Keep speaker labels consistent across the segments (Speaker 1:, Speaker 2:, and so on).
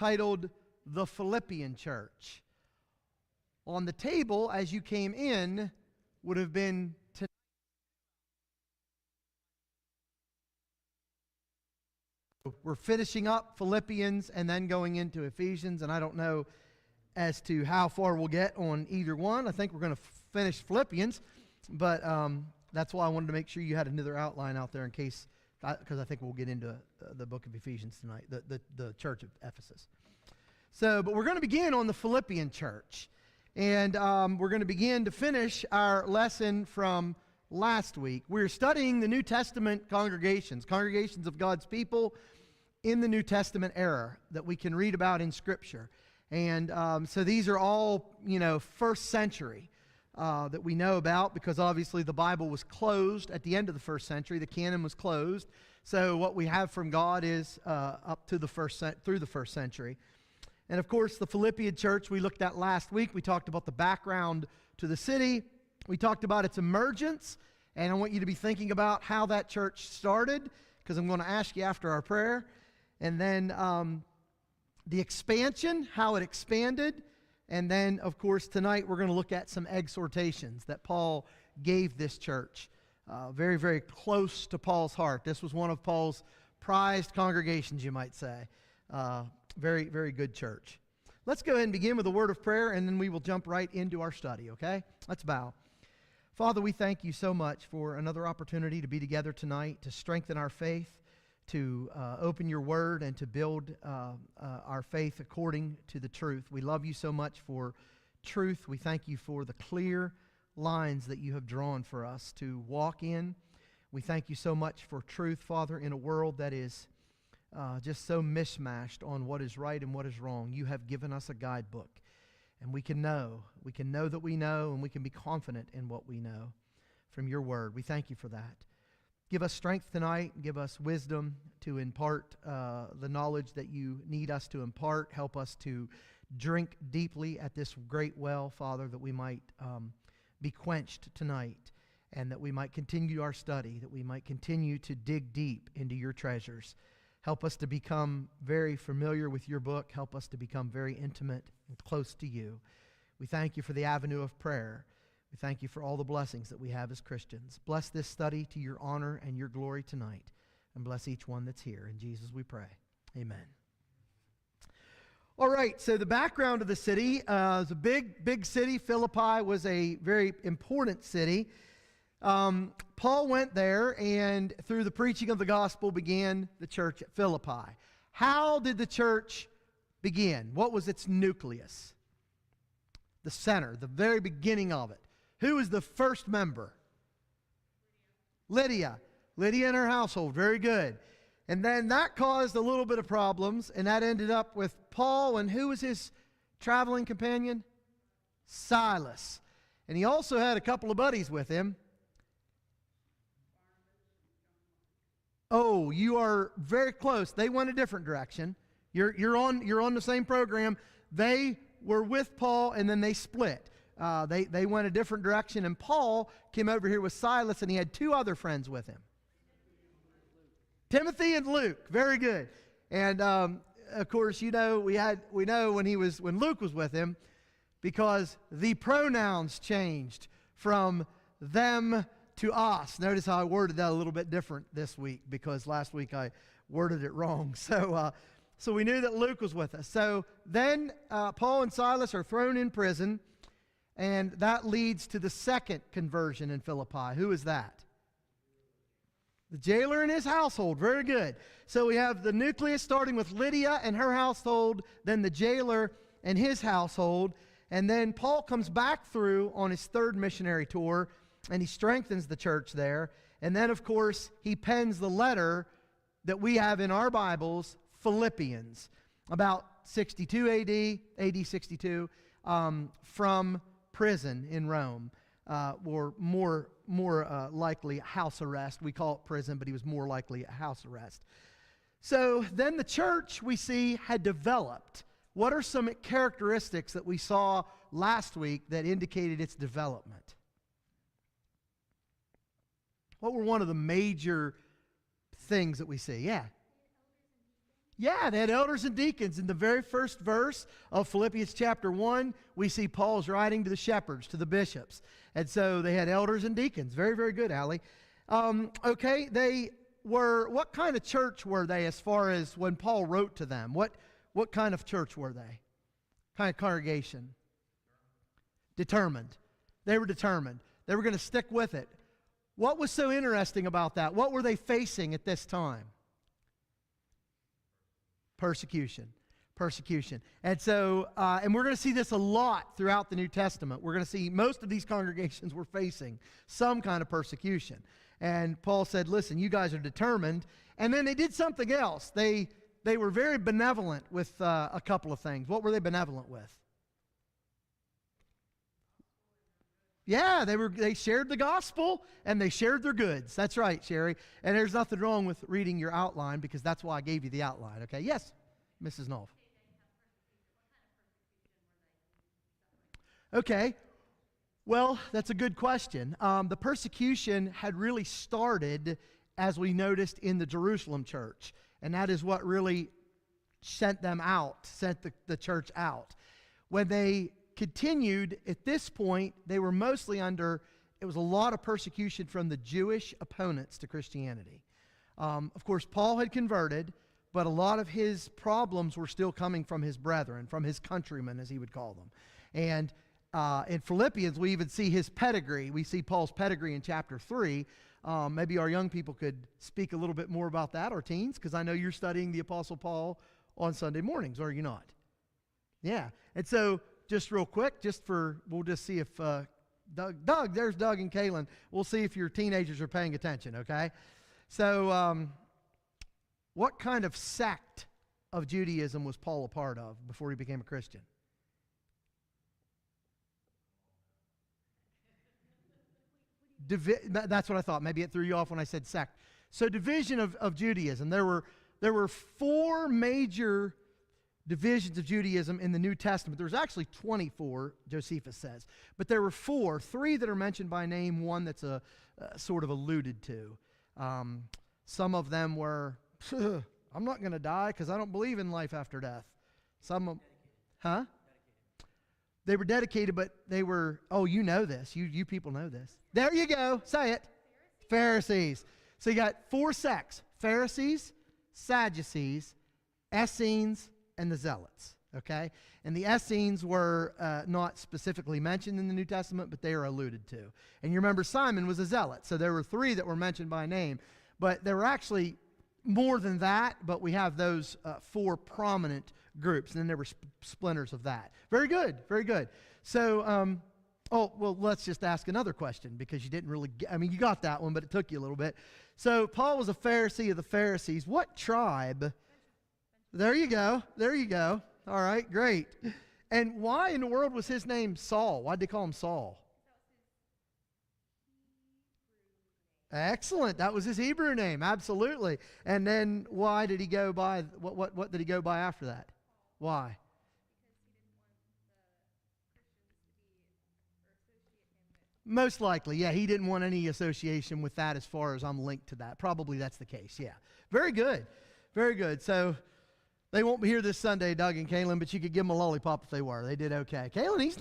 Speaker 1: titled The Philippian Church. On the table, as you came in, would have been tonight. We're finishing up Philippians and then going into Ephesians, and I don't know as to how far we'll get on either one. I think we're going to finish Philippians, but that's why I wanted to make sure you had another outline out there in case, because I think we'll get into the book of Ephesians tonight, the church of Ephesus. So, but we're going to begin on the Philippian church. And we're going to begin to finish our lesson from last week. We're studying the New Testament congregations of God's people in the New Testament era that we can read about in Scripture. And so these are all, first century that we know about, because obviously the Bible was closed at the end of the first century. The canon was closed. So what we have from God is up to through the first century. And of course, the Philippian church we looked at last week. We talked about the background to the city. We talked about its emergence. And I want you to be thinking about how that church started, because I'm going to ask you after our prayer. And then the expansion, how it expanded. And then, of course, tonight we're going to look at some exhortations that Paul gave this church. Very, very close to Paul's heart. This was one of Paul's prized congregations, you might say. Very, very good church. Let's go ahead and begin with a word of prayer, and then we will jump right into our study, okay? Let's bow. Father, we thank you so much for another opportunity to be together tonight, to strengthen our faith, to open your word, and to build our faith according to the truth. We love you so much for truth. We thank you for the clear lines that you have drawn for us to walk in. We thank you so much for truth, Father, in a world that is just so mishmashed on what is right and what is wrong. You have given us a guidebook, and we can know that we know, and we can be confident in what we know from your word. We thank you for that. Give us strength tonight. Give us wisdom to impart the knowledge that you need us to impart. Help us to drink deeply at this great well, Father, that we might be quenched tonight, and that we might continue our study, that we might continue to dig deep into your treasures. Help us to become very familiar with your book. Help us to become very intimate and close to you. We thank you for the avenue of prayer. We thank you for all the blessings that we have as Christians. Bless this study to your honor and your glory tonight, and bless each one that's here. In Jesus we pray. Amen. All right, so the background of the city is a big city. Philippi was a very important city. Paul went there, and through the preaching of the gospel began the church at Philippi. How did the church begin? What was its nucleus? The center, the very beginning of it. Who was the first member? Lydia. Lydia and her household. Very good. And then that caused a little bit of problems, and that ended up with Paul, and who was his traveling companion? Silas. And he also had a couple of buddies with him. Oh, you are very close. They went a different direction. You're on the same program. They were with Paul, and then they split. They went a different direction, and Paul came over here with Silas, and he had two other friends with him. Timothy and Luke. Very good. And of course, we know when Luke was with him, because the pronouns changed from them to us. Notice how I worded that a little bit different this week, because last week I worded it wrong. So we knew that Luke was with us. So then Paul and Silas are thrown in prison, and that leads to the second conversion in Philippi. Who is that? The jailer and his household. Very good. So we have the nucleus starting with Lydia and her household, then the jailer and his household, and then Paul comes back through on his third missionary tour, and he strengthens the church there. And then, of course, he pens the letter that we have in our Bibles, Philippians, about 62 AD 62, from prison in Rome, or more likely house arrest. We call it prison, but he was more likely a house arrest. So then the church, we see, had developed. What are some characteristics that we saw last week that indicated its development? What were one of the major things that we see? Yeah. Yeah, they had elders and deacons. In the very first verse of Philippians chapter 1, we see Paul's writing to the shepherds, to the bishops. And so they had elders and deacons. Very, very good, Allie. Okay, what kind of church were they as far as when Paul wrote to them? What kind of church were they? Kind of congregation? Determined. They were determined. They were going to stick with it. What was so interesting about that? What were they facing at this time? Persecution. Persecution. And so, and we're going to see this a lot throughout the New Testament. We're going to see most of these congregations were facing some kind of persecution. And Paul said, listen, you guys are determined. And then they did something else. They were very benevolent with a couple of things. What were they benevolent with? Yeah, they shared the gospel and they shared their goods. That's right, Sherry. And there's nothing wrong with reading your outline because that's why I gave you the outline. Okay, yes, Mrs. Knopf. Okay, well, that's a good question. The persecution had really started, as we noticed, in the Jerusalem church. And that is what really sent them out, sent the church out. When they continued, at this point, they were mostly under, it was a lot of persecution from the Jewish opponents to Christianity. Of course, Paul had converted, but a lot of his problems were still coming from his brethren, from his countrymen, as he would call them. And in Philippians, we even see his pedigree. We see Paul's pedigree in chapter 3. Maybe our young people could speak a little bit more about that, or teens, because I know you're studying the Apostle Paul on Sunday mornings, are you not? Yeah. And so, just real quick, we'll just see if Doug, there's Doug and Kaylin. We'll see if your teenagers are paying attention, okay? So, what kind of sect of Judaism was Paul a part of before he became a Christian? That's what I thought. Maybe it threw you off when I said sect. So, division of Judaism. There were 4 major divisions of Judaism in the New Testament. There's actually 24, Josephus says. But there were 3 that are mentioned by name, one that's sort of alluded to. Some of them were, I'm not going to die because I don't believe in life after death. They were dedicated, but they were, you know this. You people know this. There you go. Say it. Pharisees. So you got 4 sects. Pharisees, Sadducees, Essenes, and the Zealots, okay? And the Essenes were not specifically mentioned in the New Testament, but they are alluded to. And you remember Simon was a Zealot, so there were 3 that were mentioned by name. But there were actually more than that, but we have those 4 prominent groups, and then there were splinters of that. Very good, very good. So, let's just ask another question, because you didn't really you got that one, but it took you a little bit. So, Paul was a Pharisee of the Pharisees. What tribe? There you go. There you go. All right, great. And why in the world was his name Saul? Why did they call him Saul? Excellent. That was his Hebrew name. Absolutely. And then why did he go by, what did he go by after that? Why? Most likely, yeah. He didn't want any association with that as far as I'm linked to that. Probably that's the case, yeah. Very good. Very good. So, they won't be here this Sunday, Doug and Kaylin, but you could give them a lollipop if they were. They did okay. Kaylin, he's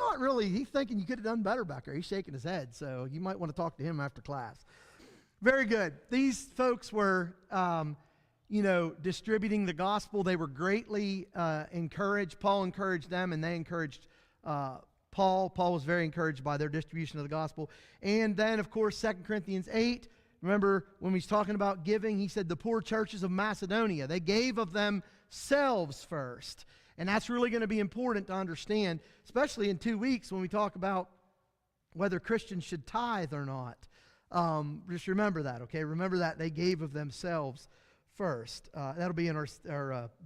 Speaker 1: thinking you could have done better back there. He's shaking his head, so you might want to talk to him after class. Very good. These folks were, distributing the gospel. They were greatly encouraged. Paul encouraged them, and they encouraged Paul. Paul was very encouraged by their distribution of the gospel. And then, of course, 2 Corinthians 8, remember when he's talking about giving, he said the poor churches of Macedonia, they gave of themselves first. And that's really going to be important to understand, especially in 2 weeks when we talk about whether Christians should tithe or not. Just remember that, okay? Remember that they gave of themselves first. That'll be in our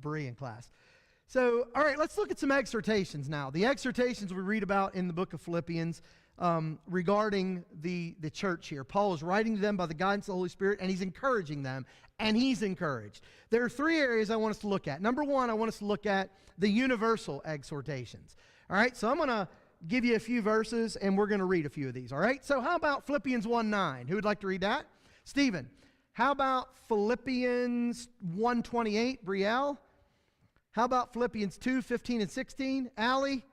Speaker 1: Berean class. So, all right, let's look at some exhortations now. The exhortations we read about in the book of Philippians regarding the church here. Paul is writing to them by the guidance of the Holy Spirit, and he's encouraging them, and he's encouraged. There are 3 areas I want us to look at. Number 1, I want us to look at the universal exhortations. All right, so I'm going to give you a few verses, and we're going to read a few of these, all right? So how about Philippians 1:9? Who would like to read that? Stephen. How about Philippians 1:28? Brielle? How about Philippians 2, 15 and 16? Allie?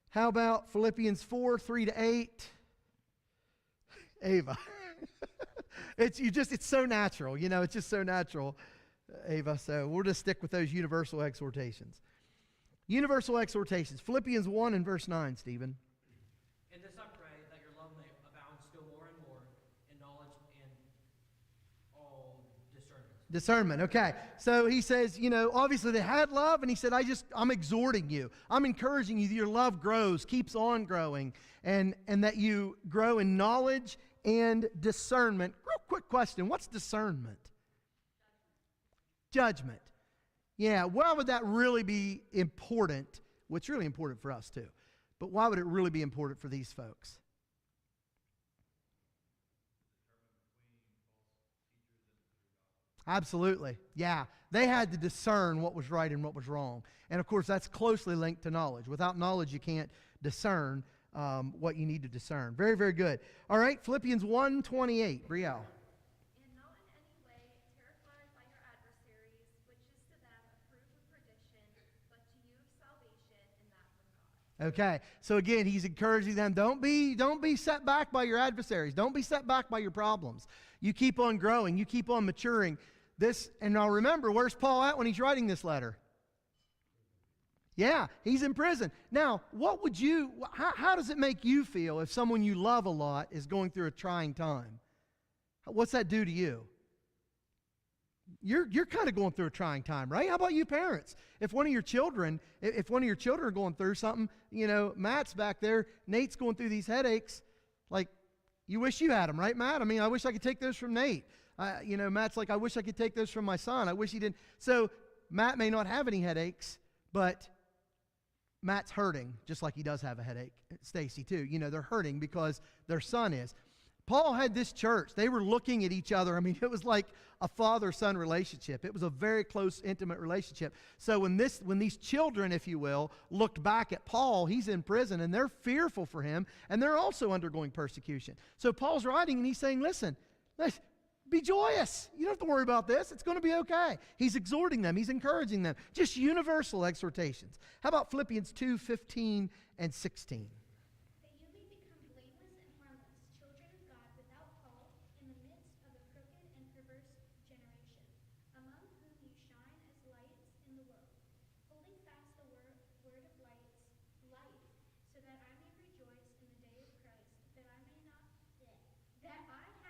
Speaker 1: How about Philippians 4, 3 to 8? Ava. It's so natural, it's just so natural, Ava. So we'll just stick with those universal exhortations. Universal exhortations. Philippians 1 and verse 9, Stephen.
Speaker 2: In this I pray, that your love may abound still more and more in knowledge and all discernment.
Speaker 1: Discernment, okay. So he says, obviously they had love, and he said, I'm exhorting you. I'm encouraging you that your love grows, keeps on growing, and that you grow in knowledge and discernment. Real quick question, what's discernment? Judgment. Yeah, why would that really be important? Well, it's really important for us too. But why would it really be important for these folks? Absolutely. Yeah. They had to discern what was right and what was wrong. And of course, that's closely linked to knowledge. Without knowledge, you can't discern what you need to discern. Very, very good. All right, Philippians 1:28. Brielle.
Speaker 3: And not in any way terrified by your adversaries, which is to them a proof of perdition, but to you of salvation, and that from God.
Speaker 1: Okay, so again, he's encouraging them, don't be set back by your adversaries. Don't be set back by your problems. You keep on growing. You keep on maturing. And now remember, where's Paul at when he's writing this letter? Yeah, he's in prison. Now, how does it make you feel if someone you love a lot is going through a trying time? What's that do to you? You're kind of going through a trying time, right? How about you parents? If one of your children are going through something, Matt's back there, Nate's going through these headaches, like you wish you had them, right, Matt? I mean, I wish I could take those from Nate. Matt's like, I wish I could take those from my son. I wish he didn't. So Matt may not have any headaches, but Matt's hurting, just like he does have a headache. Stacy too. They're hurting because their son is. Paul had this church. They were looking at each other. I mean, it was like a father-son relationship. It was a very close, intimate relationship. So when these children, if you will, looked back at Paul, he's in prison, and they're fearful for him, and they're also undergoing persecution. So Paul's writing, and he's saying, listen, be joyous. You don't have to worry about this. It's going to be okay. He's exhorting them. He's encouraging them. Just universal exhortations. How about Philippians 2, 15 and 16?
Speaker 3: That you may become blameless and harmless, children of God without fault, in the midst of a crooked and perverse generation, among whom you shine as lights in the world, holding fast the word of life, so that I may rejoice in the day of Christ, that I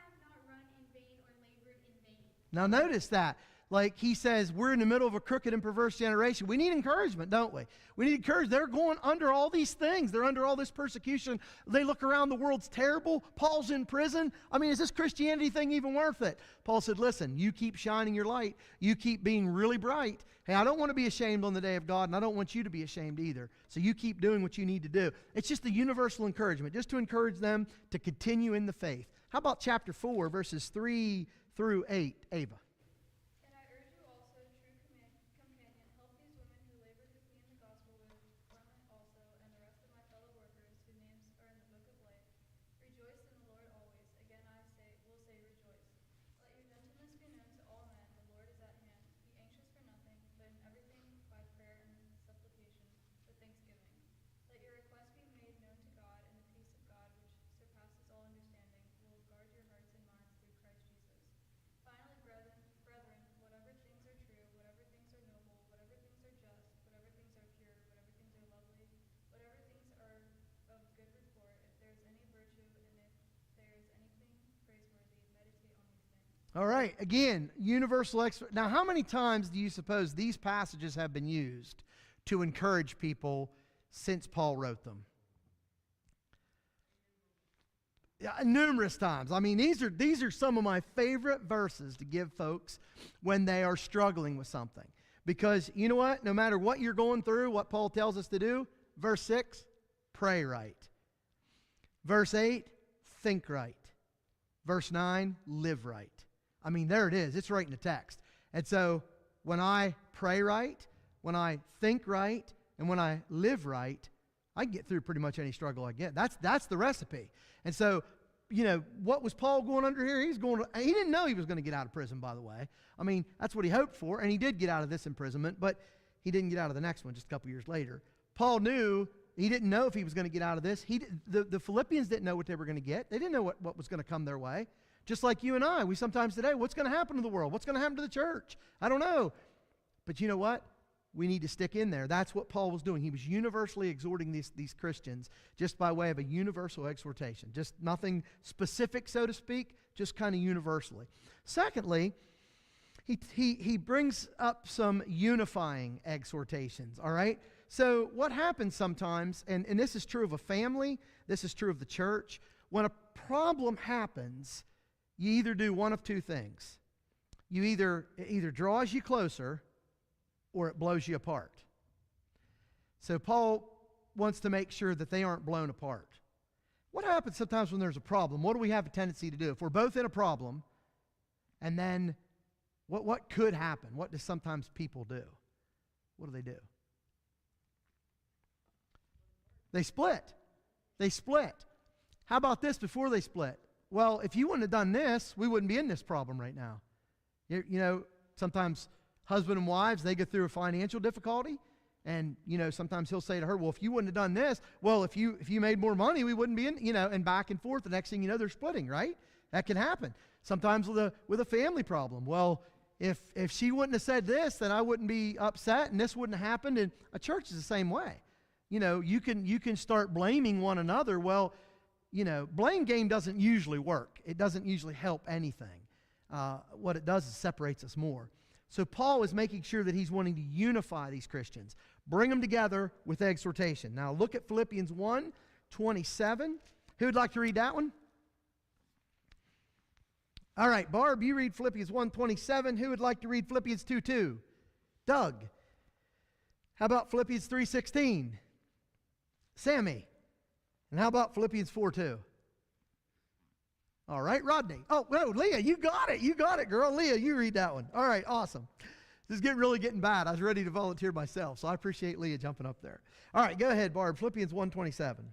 Speaker 3: have not run in vain or labored in vain.
Speaker 1: Now notice that. Like he says, we're in the middle of a crooked and perverse generation. We need encouragement, don't we? We need encouragement. They're going under all these things. They're under all this persecution. They look around, the world's terrible. Paul's in prison. I mean, is this Christianity thing even worth it? Paul said, listen, you keep shining your light. You keep being really bright. Hey, I don't want to be ashamed on the day of God, and I don't want you to be ashamed either. So you keep doing what you need to do. It's just a universal encouragement, just to encourage them to continue in the faith. How about chapter 4, verses 3 through 8, Ava?
Speaker 3: And I urge you also, true companion, help these women who labored with me in the gospel with Clement also, and the rest of my fellow workers whose names are in the book of life. Rejoice in the Lord always. Again will say rejoice. Let your gentleness be known to all men. The Lord is at hand. Be anxious for nothing, but in everything by prayer and supplication with thanksgiving. Let your requests be made known to God, and the peace of God, which surpasses all understanding, will guard your hearts and minds through Christ Jesus. Finally, brethren, whatever things are true, whatever things are noble, whatever things are just, whatever things are pure, whatever things are lovely, whatever things are of good report, if there is any virtue and if there is anything praiseworthy, meditate on these things.
Speaker 1: All right, again, universal expert. Now, how many times do you suppose these passages have been used to encourage people since Paul wrote them? Numerous times. I mean, these are some of my favorite verses to give folks when they are struggling with something. Because you know what? No matter what you're going through, what Paul tells us to do, verse 6, pray right. Verse 8, think right. Verse 9, live right. I mean, there it is. It's right in the text. And so when I pray right, when I think right, and when I live right, I can get through pretty much any struggle I get. That's the recipe. And so, what was Paul going under here? He didn't know he was going to get out of prison, by the way. I mean, that's what he hoped for, and he did get out of this imprisonment, but he didn't get out of the next one just a couple years later. Paul knew, he didn't know if he was going to get out of this. The Philippians didn't know what they were going to get. They didn't know what was going to come their way. Just like you and I, we sometimes today, what's going to happen to the world? What's going to happen to the church? I don't know. But you know what? We need to stick in there. That's what Paul was doing. He was universally exhorting these Christians just by way of a universal exhortation. Just nothing specific, so to speak, just kind of universally. Secondly, he brings up some unifying exhortations, all right? So what happens sometimes, and this is true of a family, this is true of the church, when a problem happens, you either do one of two things. It either draws you closer or it blows you apart. So Paul wants to make sure that they aren't blown apart. What happens sometimes when there's a problem? What do we have a tendency to do? If we're both in a problem, and then what could happen? What do sometimes people do? What do? They split. They split. How about this before they split? Well, if you wouldn't have done this, we wouldn't be in this problem right now. You know, sometimes husband and wives, they go through a financial difficulty, and, you know, sometimes he'll say to her, well, if you wouldn't have done this, well, if you made more money, we wouldn't be in, you know, and back and forth. The next thing you know, they're splitting, right? That can happen. Sometimes with a family problem. Well, if she wouldn't have said this, then I wouldn't be upset, and this wouldn't have happened. And a church is the same way. You know, you can start blaming one another. Well, you know, blame game doesn't usually work. It doesn't usually help anything. What it does is separates us more. So Paul is making sure that he's wanting to unify these Christians, bring them together with exhortation. Now look at Philippians 1:27. Who would like to read that one? All right, Barb, you read Philippians 1:27. Who would like to read Philippians 2:2? Doug. How about Philippians 3:16? Sammy. And how about Philippians 4:2? All right, Rodney. Oh, no, Leah, you got it. You got it, girl. Leah, you read that one. All right, awesome. This is really getting bad. I was ready to volunteer myself, so I appreciate Leah jumping up there. All right, go ahead, Barb. Philippians 1:27.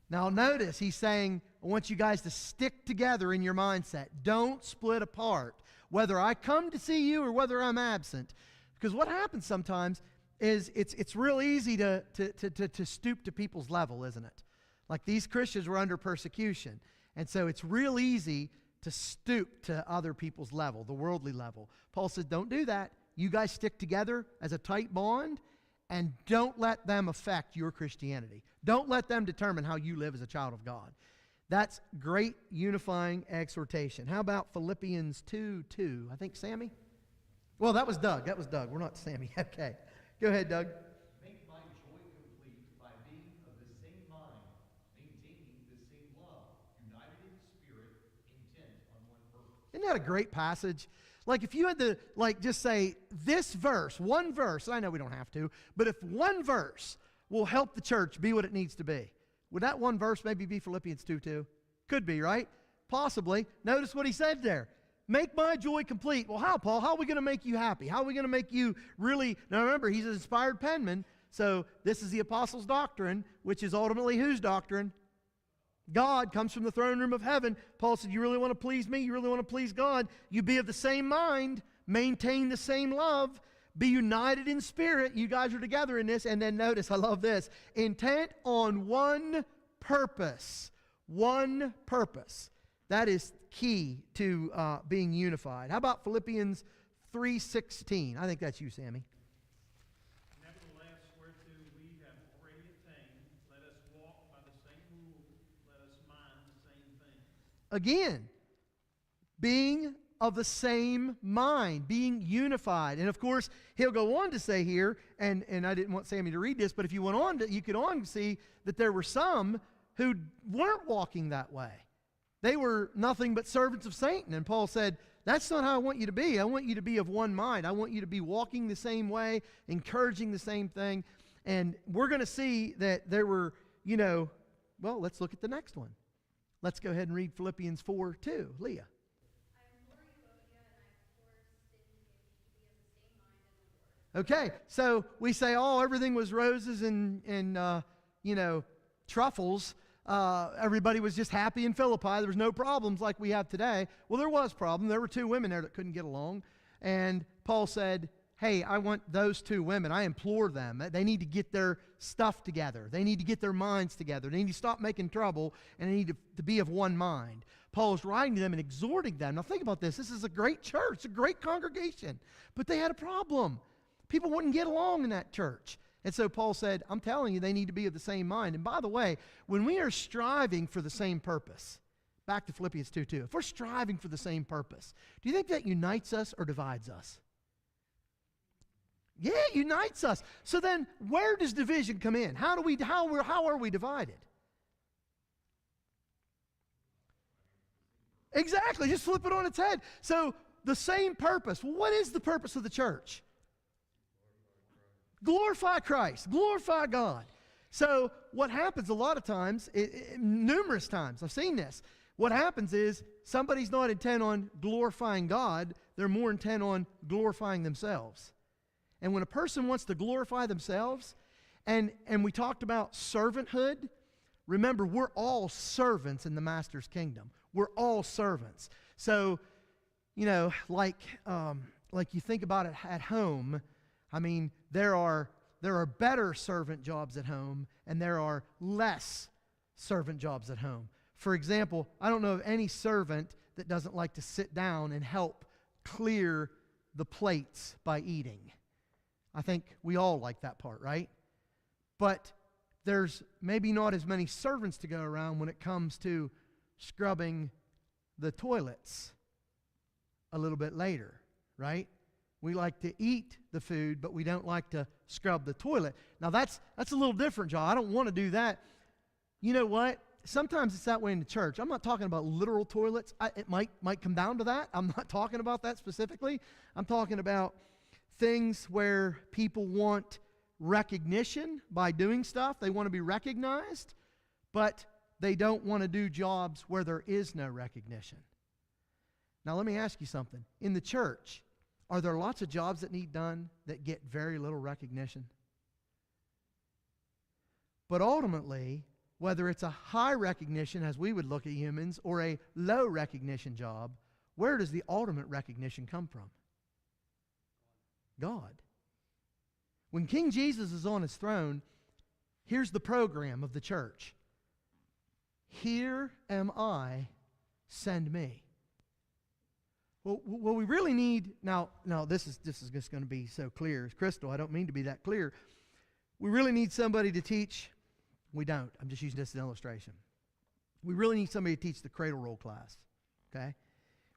Speaker 1: Now notice he's saying, I want you guys to stick together in your mindset. Don't split apart, whether I come to see you or whether I'm absent. Because what happens sometimes is it's real easy to stoop to people's level, isn't it? Like these Christians were under persecution. And so it's real easy to stoop to other people's level, the worldly level. Paul says, don't do that. You guys stick together as a tight bond, and don't let them affect your Christianity. Don't let them determine how you live as a child of God. That's great unifying exhortation. How about Philippians 2:2? I think Sammy? Well, that was Doug. That was Doug. We're not Sammy. Okay. Go ahead, Doug.
Speaker 4: Make my joy complete by being of the same mind, maintaining the same love, united in spirit, intent on one purpose.
Speaker 1: Isn't that a great passage? Like if you had to just say this verse, one verse, I know we don't have to, but if one verse will help the church be what it needs to be, would that one verse maybe be Philippians 2:2? Could be, right? Possibly. Notice what he said there. Make my joy complete. Well, how, Paul? How are we going to make you happy? How are we going to make you really... Now remember, he's an inspired penman, so this is the apostles' doctrine, which is ultimately whose doctrine? God comes from the throne room of heaven. Paul said, you really want to please me? You really want to please God? You be of the same mind, maintain the same love, be united in spirit. You guys are together in this. And then notice, I love this, intent on one purpose. One purpose. That is key to being unified. How about Philippians 3:16? I think that's you, Sammy.
Speaker 5: Nevertheless, whereto we have already attained, let us walk by the same rule, let us mind the same thing.
Speaker 1: Again, being of the same mind, being unified. And of course, he'll go on to say here, and I didn't want Sammy to read this, but if you went on, you could see that there were some who weren't walking that way. They were nothing but servants of Satan. And Paul said, that's not how I want you to be. I want you to be of one mind. I want you to be walking the same way, encouraging the same thing. And we're going to see that there were, well, let's look at the next one. Let's go ahead and read Philippians 4:2. Leah.
Speaker 3: I implore you, Odia, and I implore Syntyche to be of the same mind
Speaker 1: Okay, so we say, oh, everything was roses and truffles. Everybody was just happy in Philippi. There was no problems like we have today. Well, there was problem. There were 2 women there that couldn't get along. And Paul said, hey, I want those 2 women. I implore them. They need to get their stuff together. They need to get their minds together. They need to stop making trouble, and they need to be of one mind. Paul is writing to them and exhorting them. Now think about this. This is a great church, a great congregation. But they had a problem. People wouldn't get along in that church. And so Paul said, I'm telling you, they need to be of the same mind. And by the way, when we are striving for the same purpose, back to Philippians 2:2, if we're striving for the same purpose, do you think that unites us or divides us? Yeah, it unites us. So then, where does division come in? How are we divided? Exactly, just flip it on its head. So, the same purpose. Well, what is the purpose of the church? Glorify Christ, glorify God. So what happens a lot of times, numerous times, I've seen this. What happens is somebody's not intent on glorifying God, they're more intent on glorifying themselves. And when a person wants to glorify themselves, and we talked about servanthood, remember, we're all servants in the Master's kingdom. We're all servants. So, like you think about it at home, I mean, there are better servant jobs at home, and there are less servant jobs at home. For example, I don't know of any servant that doesn't like to sit down and help clear the plates by eating. I think we all like that part, right? But there's maybe not as many servants to go around when it comes to scrubbing the toilets a little bit later, right? We like to eat the food, but we don't like to scrub the toilet. Now that's a little different job. I don't want to do that. You know what? Sometimes it's that way in the church. I'm not talking about literal toilets. It might come down to that. I'm not talking about that specifically. I'm talking about things where people want recognition by doing stuff. They want to be recognized, but they don't want to do jobs where there is no recognition. Now let me ask you something. In the church, are there lots of jobs that need done that get very little recognition? But ultimately, whether it's a high recognition, as we would look at humans, or a low recognition job, where does the ultimate recognition come from? God. When King Jesus is on his throne, here's the program of the church. Here am I, send me. Well, we really need, now this is just going to be so clear as crystal. I don't mean to be that clear. We really need somebody to teach. We don't. I'm just using this as an illustration. We really need somebody to teach the cradle roll class. Okay?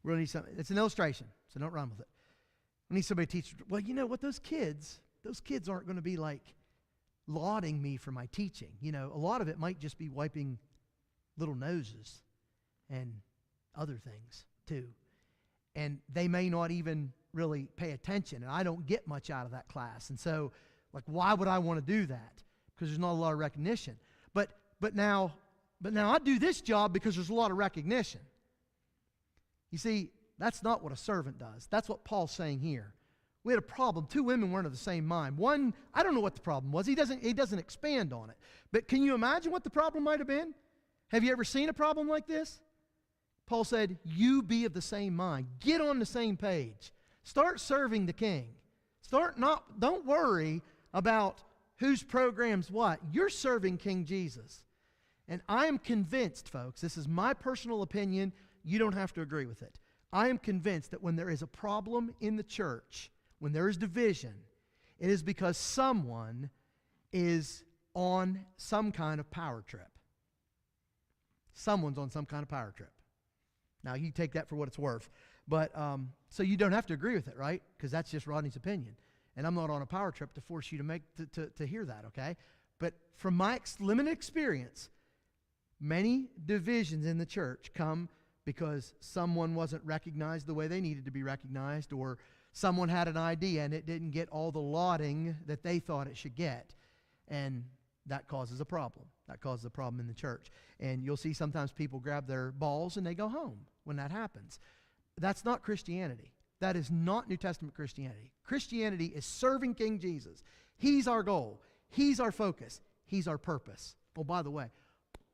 Speaker 1: We really need somebody. It's an illustration, so don't run with it. We need somebody to teach. Well, you know what? Those kids aren't going to be like lauding me for my teaching. You know, a lot of it might just be wiping little noses and other things too. And they may not even really pay attention, and I don't get much out of that class. And so, like, why would I want to do that? Because there's not a lot of recognition. But now I do this job because there's a lot of recognition. You see, that's not what a servant does. That's what Paul's saying here. We had a problem. 2 women weren't of the same mind. One, I don't know what the problem was. He doesn't expand on it. But can you imagine what the problem might have been? Have you ever seen a problem like this? Paul said, you be of the same mind. Get on the same page. Start serving the king. Don't worry about whose program's what. You're serving King Jesus. And I am convinced, folks, this is my personal opinion. You don't have to agree with it. I am convinced that when there is a problem in the church, when there is division, it is because someone is on some kind of power trip. Someone's on some kind of power trip. Now, you take that for what it's worth. But, so you don't have to agree with it, right? Because that's just Rodney's opinion. And I'm not on a power trip to force you to hear that, okay? But from my limited experience, many divisions in the church come because someone wasn't recognized the way they needed to be recognized, or someone had an idea and it didn't get all the lauding that they thought it should get. And that causes a problem. That causes a problem in the church. And you'll see sometimes people grab their balls and they go home when that happens. That's not Christianity. That is not New Testament Christianity. Christianity is serving King Jesus. He's our goal. He's our focus. He's our purpose. Oh, by the way,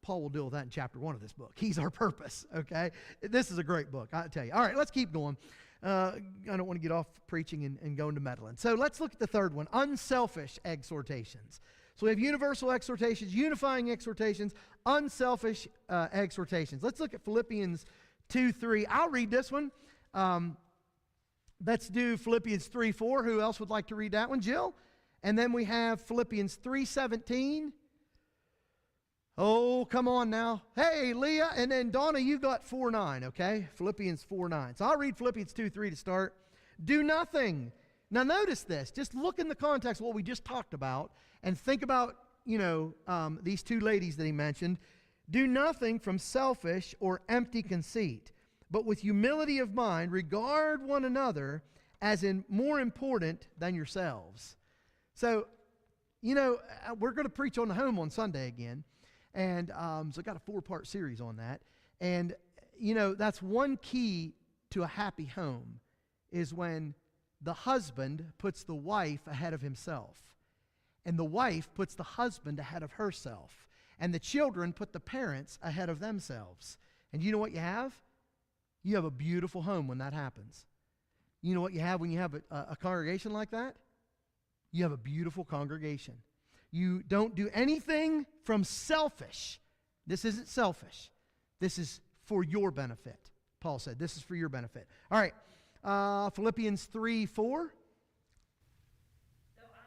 Speaker 1: Paul will deal with that in chapter 1 of this book. He's our purpose, okay? This is a great book, I tell you. All right, let's keep going. I don't want to get off preaching and go into meddling. So let's look at the third one, unselfish exhortations. So we have universal exhortations, unifying exhortations, unselfish exhortations. Let's look at Philippians 2:3. I'll read this one. Let's do Philippians 3:4. Who else would like to read that one? Jill? And then we have Philippians 3:17. Oh, come on now. Hey, Leah, and then Donna, you got 4:9, okay? Philippians 4:9. So I'll read Philippians 2:3 to start. Do nothing. Now notice this. Just look in the context of what we just talked about and think about, these two ladies that he mentioned. Do nothing from selfish or empty conceit, but with humility of mind, regard one another as in more important than yourselves. So, we're going to preach on the home on Sunday again. And so I got a 4-part series on that. And, that's one key to a happy home is when the husband puts the wife ahead of himself. And the wife puts the husband ahead of herself. And the children put the parents ahead of themselves. And you know what you have? You have a beautiful home when that happens. You know what you have when you have a congregation like that? You have a beautiful congregation. You don't do anything from selfish. This isn't selfish. This is for your benefit. Paul said, this is for your benefit. All right, Philippians 3:4.
Speaker 6: Though I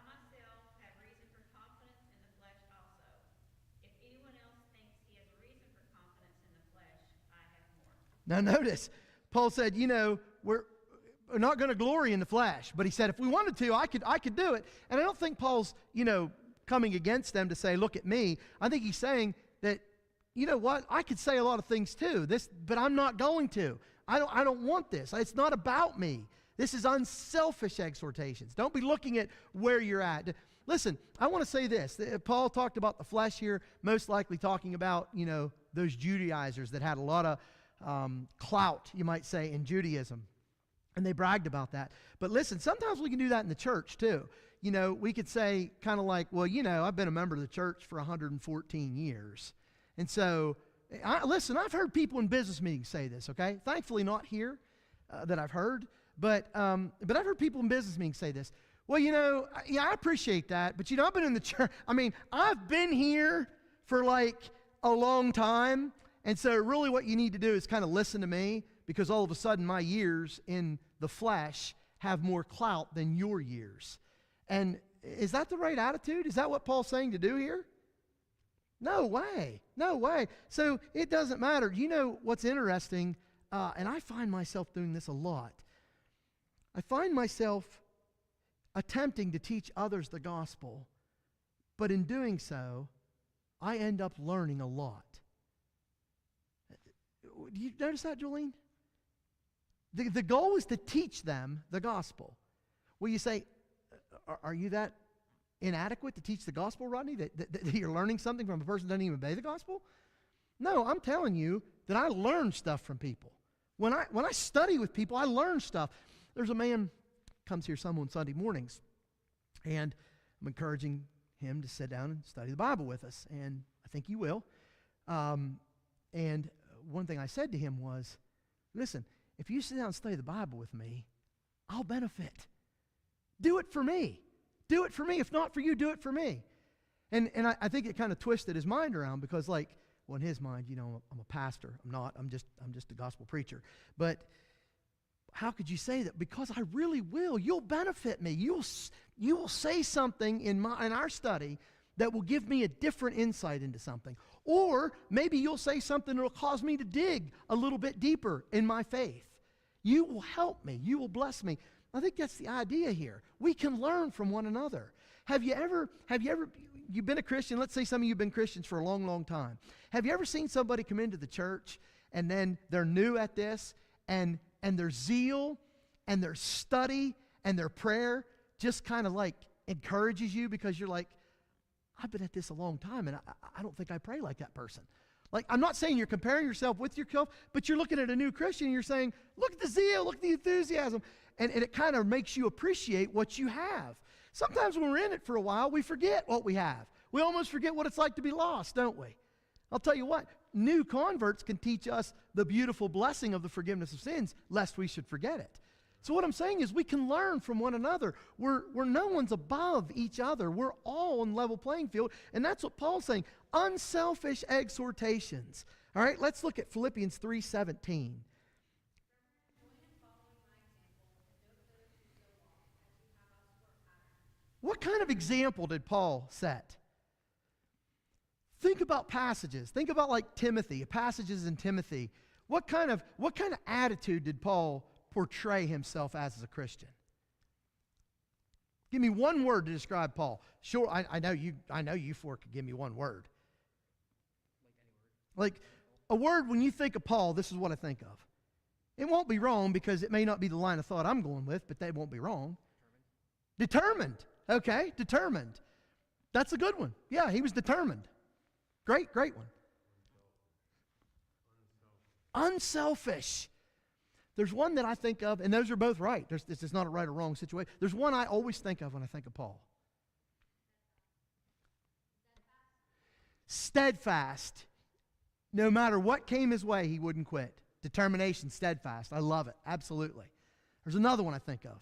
Speaker 6: myself have reason for confidence in the flesh also. If anyone else thinks he has reason for confidence in the flesh, I have more.
Speaker 1: Now notice, Paul said, we're not going to glory in the flesh. But he said, if we wanted to, I could do it. And I don't think Paul's, coming against them to say, look at me. I think he's saying that, you know what, I could say a lot of things too, but I'm not going to. I don't want this. It's not about me. This is unselfish exhortations. Don't be looking at where you're at. Listen, I want to say this. Paul talked about the flesh here, most likely talking about, those Judaizers that had a lot of clout, you might say, in Judaism. And they bragged about that. But listen, sometimes we can do that in the church too. We could say kind of like, well, I've been a member of the church for 114 years. And so, listen, I've heard people in business meetings say this, okay? Thankfully not here that I've heard, but I've heard people in business meetings say this. Well, I appreciate that, but I've been in the church. I've been here for like a long time, and so really what you need to do is kind of listen to me, because all of a sudden my years in the flesh have more clout than your years. And is that the right attitude? Is that what Paul's saying to do here? No way. No way. So it doesn't matter. What's interesting, and I find myself doing this a lot. I find myself attempting to teach others the gospel, but in doing so, I end up learning a lot. Do you notice that, Jolene? The goal is to teach them the gospel. Well, you say, are you that inadequate to teach the gospel, Rodney? That you're learning something from a person who doesn't even obey the gospel? No, I'm telling you that I learn stuff from people. When I study with people, I learn stuff. There's a man comes here some on Sunday mornings, and I'm encouraging him to sit down and study the Bible with us, and I think he will. And one thing I said to him was, listen, if you sit down and study the Bible with me, I'll benefit. Do it for me. Do it for me. If not for you, do it for me. And I think it kind of twisted his mind around, because in his mind, I'm a pastor. I'm not. I'm just a gospel preacher. But how could you say that? Because I really will. You'll benefit me. You will say something in our study that will give me a different insight into something. Or maybe you'll say something that will cause me to dig a little bit deeper in my faith. You will help me. You will bless me. I think that's the idea here. We can learn from one another. Have you ever, you've been a Christian, let's say some of you have been Christians for a long, long time. Have you ever seen somebody come into the church and then they're new at this, and their zeal and their study and their prayer just kind of like encourages you, because you're like, I've been at this a long time, and I don't think I pray like that person. Like, I'm not saying you're comparing yourself with yourself, but you're looking at a new Christian and you're saying, look at the zeal, look at the enthusiasm. and it kind of makes you appreciate what you have. Sometimes when we're in it for a while, we forget what we have. We almost forget what it's like to be lost, don't we? I'll tell you what, new converts can teach us the beautiful blessing of the forgiveness of sins, lest we should forget it. So what I'm saying is we can learn from one another. We're no one's above each other. We're all on level playing field, and that's what Paul's saying. Unselfish exhortations. All right, let's look at Philippians 3:17. What kind of example did Paul set? Think about passages. Think about like Timothy, passages in Timothy. What kind of attitude did Paul portray himself as a Christian? Give me one word to describe Paul. Sure, I know you four could give me one word. Like a word, when you think of Paul, this is what I think of. It won't be wrong because it may not be the line of thought I'm going with, but they won't be wrong. Determined. Okay, determined. That's a good one. Yeah, he was determined. Great one. Unselfish. There's one that I think of, and those are both right. This is not a right or wrong situation. There's one I always think of when I think of Paul. Steadfast. No matter what came his way, he wouldn't quit. Determination, steadfast. I love it. Absolutely. There's another one I think of.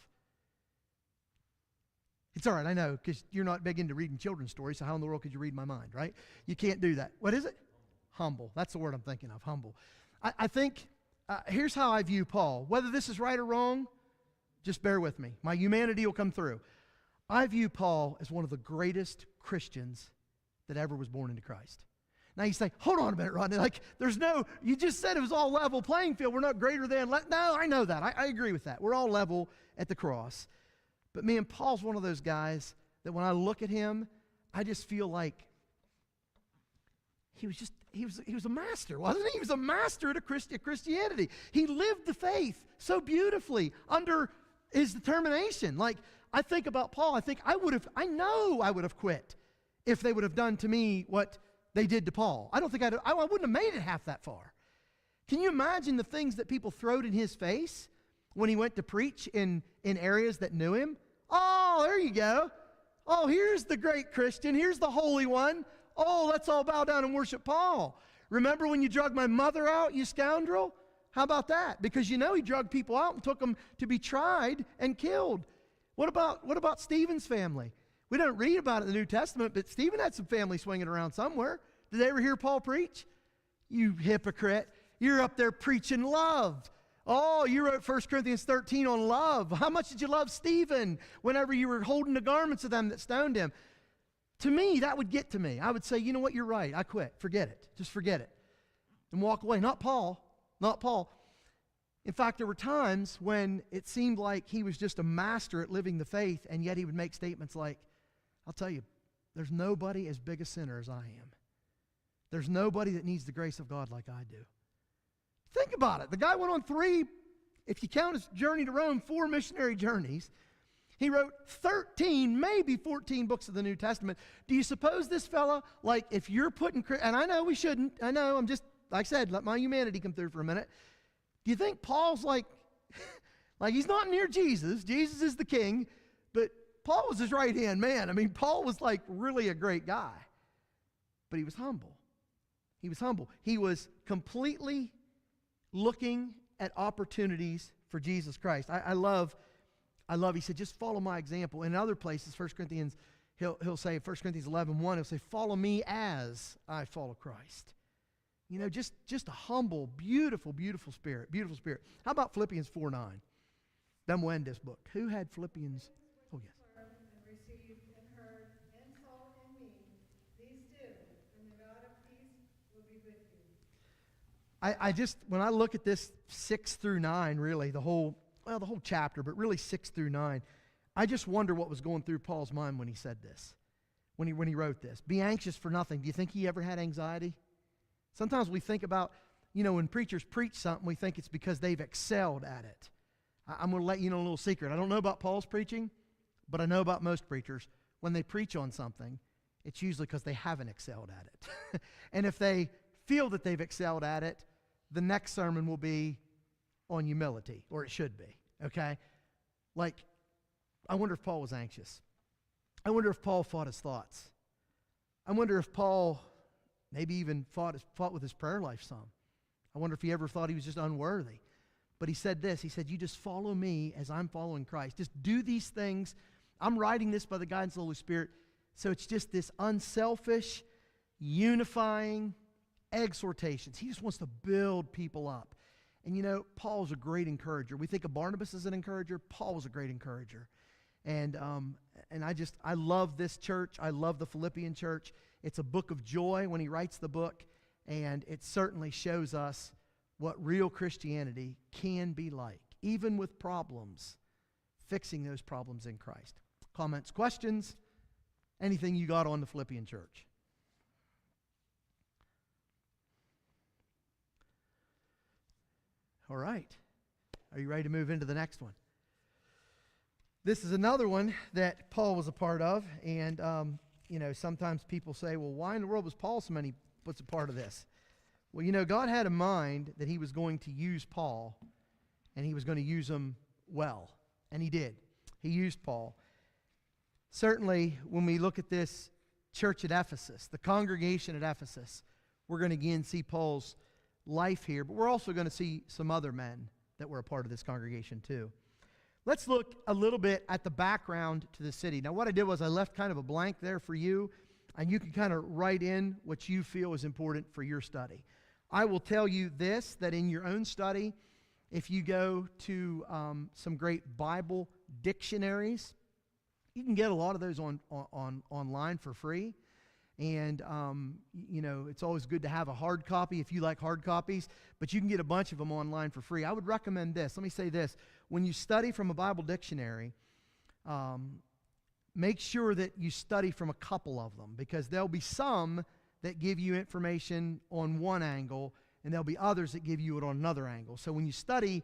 Speaker 1: It's all right, I know, because you're not big into reading children's stories, so how in the world could you read my mind, right? You can't do that. What is it? Humble. That's the word I'm thinking of, humble. I think, here's how I view Paul. Whether this is right or wrong, just bear with me. My humanity will come through. I view Paul as one of the greatest Christians that ever was born into Christ. Now you say, hold on a minute, Rodney. Like, you just said it was all level playing field. We're not greater than. No, I know that. I agree with that. We're all level at the cross. But man, Paul's one of those guys that when I look at him, I just feel like he was a master, wasn't he? He was a master at Christianity. He lived the faith so beautifully under his determination. Like, I think about Paul, I know I would have quit if they would have done to me what they did to Paul. I wouldn't have made it half that far. Can you imagine the things that people throwed in his face when he went to preach in areas that knew him? Oh, there you go. Oh, here's the great Christian. Here's the Holy One. Oh, let's all bow down and worship Paul. Remember when you drug my mother out, you scoundrel? How about that? Because you know he drugged people out and took them to be tried and killed. What about Stephen's family? We don't read about it in the New Testament, but Stephen had some family swinging around somewhere. Did they ever hear Paul preach? You hypocrite. You're up there preaching love. Oh, you wrote 1 Corinthians 13 on love. How much did you love Stephen whenever you were holding the garments of them that stoned him? To me, that would get to me. I would say, you know what, you're right. I quit. Forget it. Just forget it. And walk away. Not Paul. Not Paul. In fact, there were times when it seemed like he was just a master at living the faith, and yet he would make statements like, I'll tell you, there's nobody as big a sinner as I am. There's nobody that needs the grace of God like I do. Think about it. The guy went on 3, if you count his journey to Rome, 4 missionary journeys. He wrote 13, maybe 14 books of the New Testament. Do you suppose this fella, like if you're putting, and I know we shouldn't, I know, I'm just, like I said, let my humanity come through for a minute. Do you think Paul's like he's not near Jesus. Jesus is the king, but Paul was his right-hand man. I mean, Paul was like really a great guy, but he was humble. He was humble. He was completely looking at opportunities for Jesus Christ. I love, he said, just follow my example. In other places, 1 Corinthians, he'll say, 1 Corinthians 11:1, he'll say, follow me as I follow Christ. You know, just a humble, beautiful, beautiful spirit. Beautiful spirit. How about Philippians 4:9? Then we'll end this book. Who had Philippians? Oh, yes.
Speaker 7: And received and heard and saw in me, these do, and the God of peace will be with you.
Speaker 1: I just, when I look at this 6 through 9, really, the whole chapter, but really 6 through 9, I just wonder what was going through Paul's mind when he said this, when he wrote this. Be anxious for nothing. Do you think he ever had anxiety? Sometimes we think about, when preachers preach something, we think it's because they've excelled at it. I'm going to let you know a little secret. I don't know about Paul's preaching, but I know about most preachers. When they preach on something, it's usually because they haven't excelled at it. And if they feel that they've excelled at it, the next sermon will be on humility, or it should be, okay? Like, I wonder if Paul was anxious. I wonder if Paul fought his thoughts. I wonder if Paul maybe even fought with his prayer life some. I wonder if he ever thought he was just unworthy. But he said this, he said, you just follow me as I'm following Christ. Just do these things. I'm writing this by the guidance of the Holy Spirit. So it's just this unselfish, unifying exhortations. He just wants to build people up. And you know, Paul's a great encourager. We think of Barnabas as an encourager. Paul was a great encourager. And I love this church. I love the Philippian church. It's a book of joy when he writes the book. And it certainly shows us what real Christianity can be like, even with problems, fixing those problems in Christ. Comments, questions, anything you got on the Philippian church? All right. Are you ready to move into the next one? This is another one that Paul was a part of. And, sometimes people say, well, why in the world was Paul what's a part of this? Well, God had in mind that he was going to use Paul, and he was going to use him well. And he did. He used Paul. Certainly, when we look at this church at Ephesus, the congregation at Ephesus, we're going to again see Paul's life here, but we're also going to see some other men that were a part of this congregation too. Let's look a little bit at the background to the city. Now, what I did was I left kind of a blank there for you, and you can kind of write in what you feel is important for your study. I will tell you this, that in your own study, if you go to some great Bible dictionaries, you can get a lot of those online for free. And, it's always good to have a hard copy if you like hard copies, but you can get a bunch of them online for free. I would recommend this. Let me say this. When you study from a Bible dictionary, make sure that you study from a couple of them, because there'll be some that give you information on one angle, and there'll be others that give you it on another angle. So when you study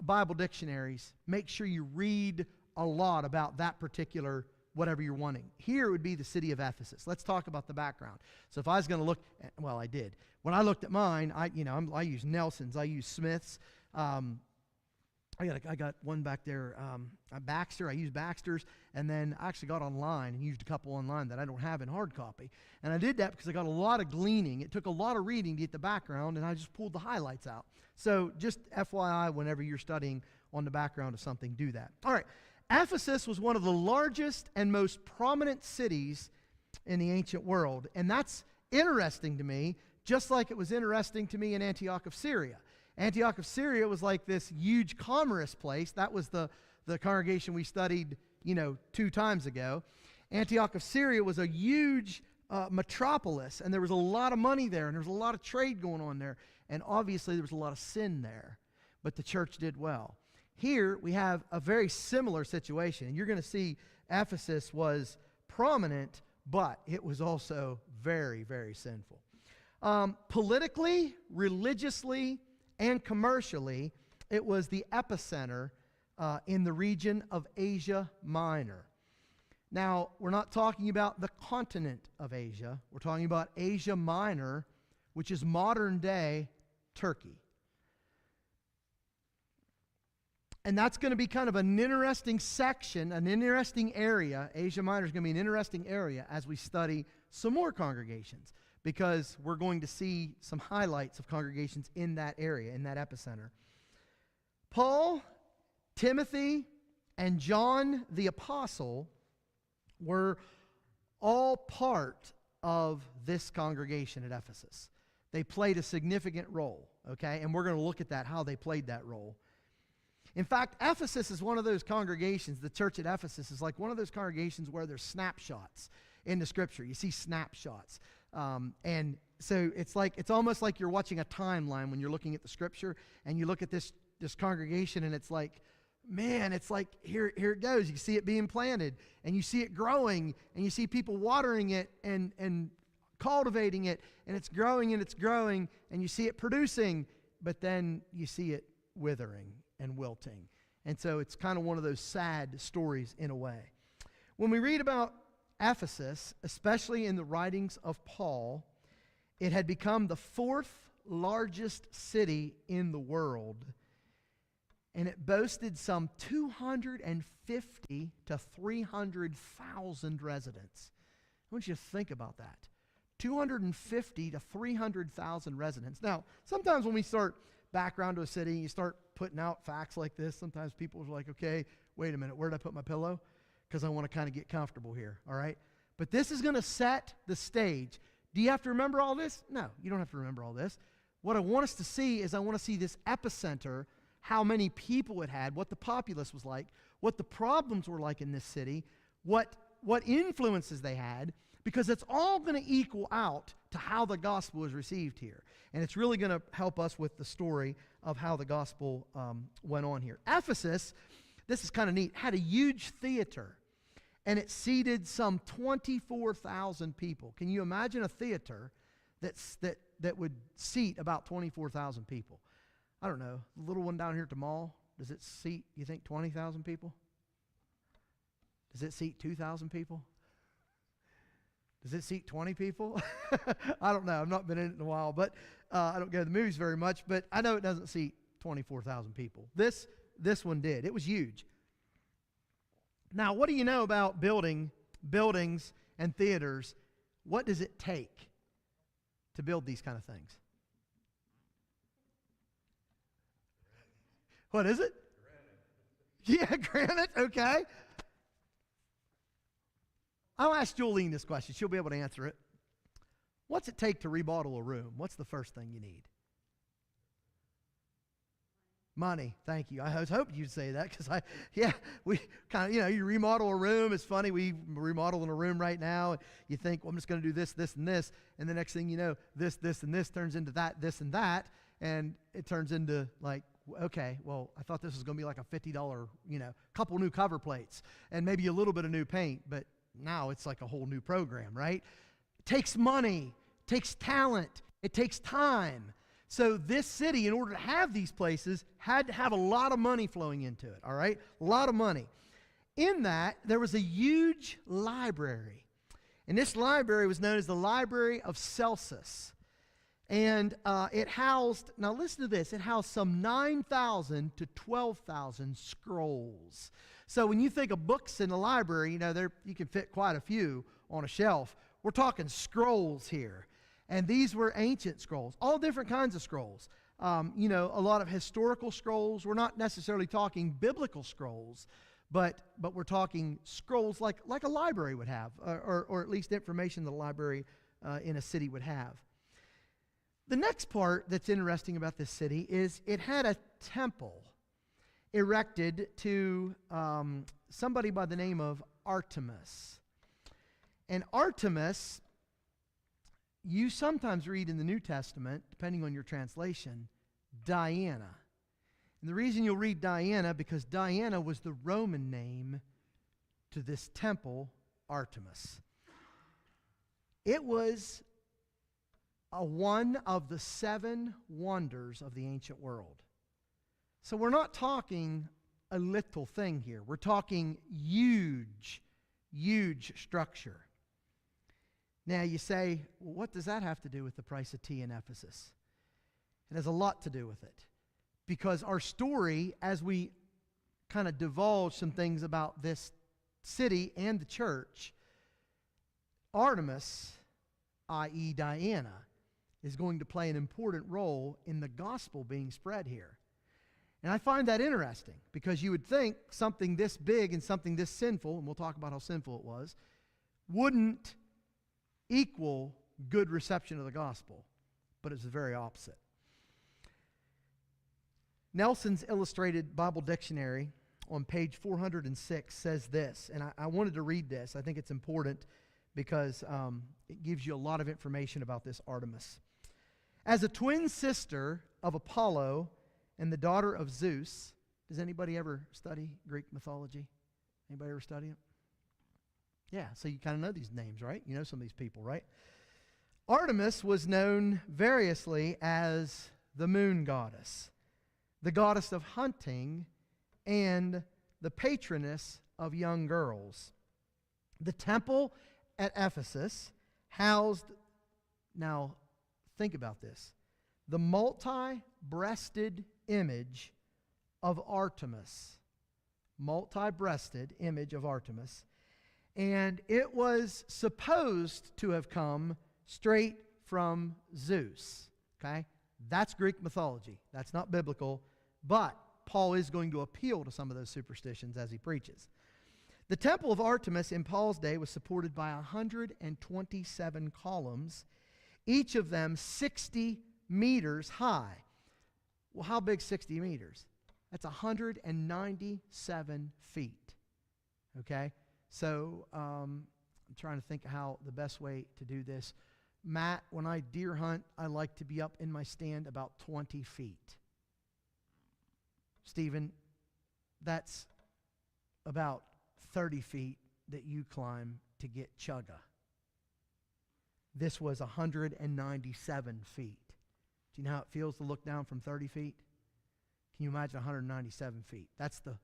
Speaker 1: Bible dictionaries, make sure you read a lot about that particular whatever you're wanting. Here would be the city of Ephesus. Let's talk about the background. So if I was going to look, well, I did. When I looked at mine, I use Nelson's, I use Smith's. I got one back there, Baxter. I use Baxter's, and then I actually got online and used a couple online that I don't have in hard copy. And I did that because I got a lot of gleaning. It took a lot of reading to get the background, and I just pulled the highlights out. So just FYI, whenever you're studying on the background of something, do that. All right. Ephesus was one of the largest and most prominent cities in the ancient world. And that's interesting to me, just like it was interesting to me in Antioch of Syria. Antioch of Syria was like this huge commerce place. That was the congregation we studied, 2 times ago. Antioch of Syria was a huge metropolis, and there was a lot of money there, and there was a lot of trade going on there. And obviously there was a lot of sin there, but the church did well. Here we have a very similar situation. And you're going to see Ephesus was prominent, but it was also very, very sinful. Politically, religiously, and commercially, it was the epicenter in the region of Asia Minor. Now, we're not talking about the continent of Asia. We're talking about Asia Minor, which is modern-day Turkey. And that's going to be kind of an interesting section, an interesting area. Asia Minor is going to be an interesting area as we study some more congregations, because we're going to see some highlights of congregations in that area, in that epicenter. Paul, Timothy, and John the Apostle were all part of this congregation at Ephesus. They played a significant role, okay? And we're going to look at that, how they played that role. In fact, Ephesus is one of those congregations, the church at Ephesus is like one of those congregations where there's snapshots in the Scripture. You see snapshots. And so it's almost like you're watching a timeline when you're looking at the Scripture, and you look at this congregation, and it's like, man, it's like, here it goes. You see it being planted, and you see it growing, and you see people watering it and cultivating it, and it's growing, and you see it producing, but then you see it withering and wilting. And so it's kind of one of those sad stories in a way. When we read about Ephesus, especially in the writings of Paul, it had become the 4th largest city in the world. and it boasted some 250 to 300,000 residents. I want you to think about that. 250 to 300,000 residents. Now, sometimes when we start background to a city, you start putting out facts like this, sometimes people are like, okay, wait a minute, where did I put my pillow? Because I want to kind of get comfortable here, all right? But this is going to set the stage. Do you have to remember all this? No, you don't have to remember all this. What I want us to see is I want to see this epicenter, how many people it had, what the populace was like, what the problems were like in this city, what influences they had, because it's all going to equal out to how the gospel is received here. And it's really going to help us with the story of how the gospel went on here. Ephesus, this is kind of neat, had a huge theater, and it seated some 24,000 people. Can you imagine a theater that would seat about 24,000 people? I don't know, the little one down here at the mall, does it seat, you think, 20,000 people? Does it seat 2,000 people? Does it seat 20 people? I don't know. I've not been in it in a while, but I don't go to the movies very much, but I know it doesn't seat 24,000 people. This one did. It was huge. Now, what do you know about buildings and theaters? What does it take to build these kind of things? What is it? Granite. Yeah, granite, okay. I'll ask Jolene this question. She'll be able to answer it. What's it take to remodel a room? What's the first thing you need? Money. Thank you. I was hoping you'd say that because we kind of, you remodel a room. It's funny. We remodeling a room right now. And you think, well, I'm just going to do this, this, and this. And the next thing you know, this, and this turns into that, this, and that. And it turns into like, okay, well, I thought this was going to be like a $50, couple new cover plates and maybe a little bit of new paint. But now it's like a whole new program, right? It takes money, takes talent, it takes time. So this city, in order to have these places, had to have a lot of money flowing into it, all right? A lot of money. In that, there was a huge library. And this library was known as the Library of Celsus. And it housed, now listen to this, it housed some 9,000 to 12,000 scrolls. So when you think of books in the library, you can fit quite a few on a shelf. We're talking scrolls here. And these were ancient scrolls, all different kinds of scrolls. A lot of historical scrolls. We're not necessarily talking biblical scrolls, but we're talking scrolls like a library would have, or at least information the library in a city would have. The next part that's interesting about this city is it had a temple erected to somebody by the name of Artemis. And Artemis, you sometimes read in the New Testament, depending on your translation, Diana. And the reason you'll read Diana, because Diana was the Roman name to this temple, Artemis. It was one of the 7 wonders of the ancient world. So we're not talking a little thing here. We're talking huge, huge structure. Now you say, well, what does that have to do with the price of tea in Ephesus? It has a lot to do with it. Because our story, as we kind of divulge some things about this city and the church, Artemis, i.e. Diana, is going to play an important role in the gospel being spread here. And I find that interesting because you would think something this big and something this sinful, and we'll talk about how sinful it was, wouldn't equal good reception of the gospel. But it's the very opposite. Nelson's Illustrated Bible Dictionary on page 406 says this, and I wanted to read this. I think it's important because it gives you a lot of information about this Artemis. As a twin sister of Apollo and the daughter of Zeus, does anybody ever study Greek mythology? Anybody ever study it? Yeah, so you kind of know these names, right? You know some of these people, right? Artemis was known variously as the moon goddess, the goddess of hunting, and the patroness of young girls. The temple at Ephesus housed, now think about this, the multi-breasted image of Artemis, multi-breasted image of Artemis, and it was supposed to have come straight from Zeus. Okay? That's Greek mythology. That's not biblical, but Paul is going to appeal to some of those superstitions as he preaches. The temple of Artemis in Paul's day was supported by 127 columns, each of them 60 meters high. Well, how big 60 meters? That's 197 feet. Okay? So, I'm trying to think how the best way to do this. Matt, when I deer hunt, I like to be up in my stand about 20 feet. Stephen, that's about 30 feet that you climb to get Chugga. This was 197 feet. Do you know how it feels to look down from 30 feet? Can you imagine 197 feet? That's the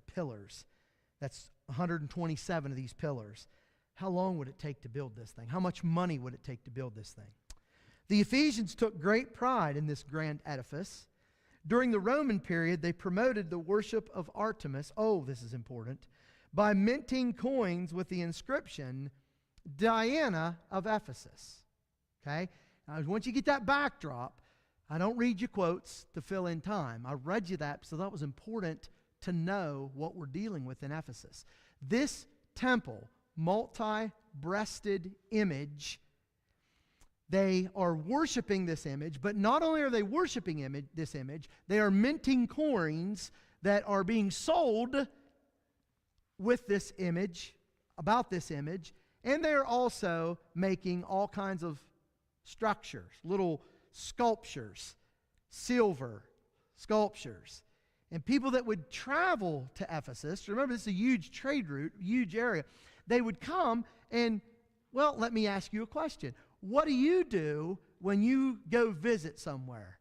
Speaker 1: pillars. That's 127 of these pillars. How long would it take to build this thing? How much money would it take to build this thing? The Ephesians took great pride in this grand edifice. During the Roman period, they promoted the worship of Artemis, oh, this is important, by minting coins with the inscription, Diana of Ephesus. Okay? Now, once you get that backdrop, I don't read you quotes to fill in time. I read you that because that was important to know what we're dealing with in Ephesus. This temple, multi-breasted image, they are worshiping this image, but not only are they worshiping this image, they are minting coins that are being sold with this image, about this image, and they are also making all kinds of structures, little sculptures, silver sculptures. And people that would travel to Ephesus, remember this is a huge trade route, huge area, they would come and, well, let me ask you a question. What do you do when you go visit somewhere?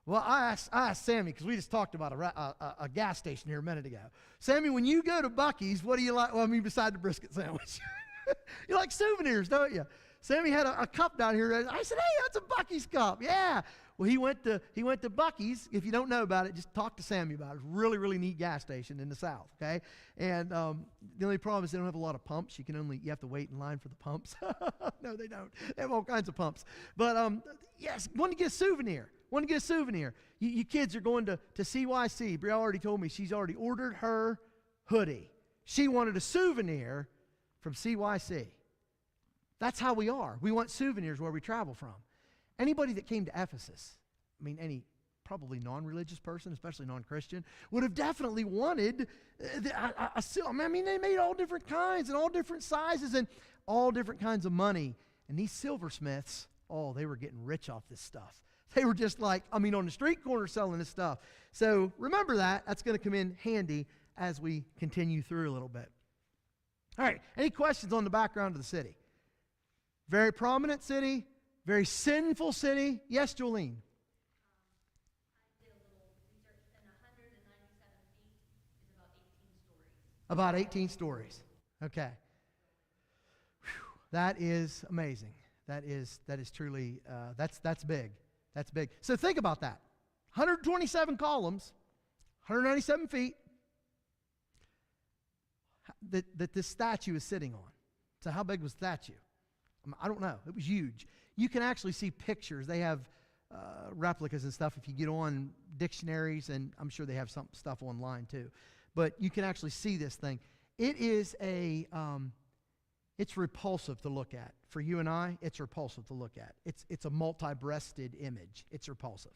Speaker 1: Well, I asked Sammy, because we just talked about a gas station here a minute ago. Sammy, when you go to Buc-ee's, what do you like? Well, I mean, beside the brisket sandwich. You like souvenirs, don't you? Sammy had a cup down here. I said, hey, that's a Buc-ee's cup. Yeah. Well, he went to Buc-ee's. If you don't know about it, just talk to Sammy about it. It's a really, really neat gas station in the South, okay? And the only problem is they don't have a lot of pumps. You have to wait in line for the pumps. No, they don't. They have all kinds of pumps. But, yes, want to get a souvenir. You kids are going to CYC. Bria already told me she's already ordered her hoodie. She wanted a souvenir from CYC. That's how we are. We want souvenirs where we travel from. Anybody that came to Ephesus, I mean, any probably non-religious person, especially non-Christian, would have definitely wanted I mean, they made all different kinds and all different sizes and all different kinds of money. And these silversmiths, oh, they were getting rich off this stuff. They were just like, I mean, on the street corner selling this stuff. So remember that. That's going to come in handy as we continue through a little bit. All right, any questions on the background of the city? Very prominent city, very sinful city. Yes, Jolene?
Speaker 6: I did a little research, and 197 feet is
Speaker 1: About
Speaker 6: about 18 stories.
Speaker 1: 18 stories. Okay. Whew, that is amazing. That is truly, that's big. That's big. So think about that. 127 columns, 197 feet that this statue is sitting on. So how big was the statue? I don't know. It was huge. You can actually see pictures. They have replicas and stuff if you get on dictionaries, and I'm sure they have some stuff online too. But you can actually see this thing. It is it's repulsive to look at. For you and I, it's repulsive to look at. It's a multi-breasted image. It's repulsive.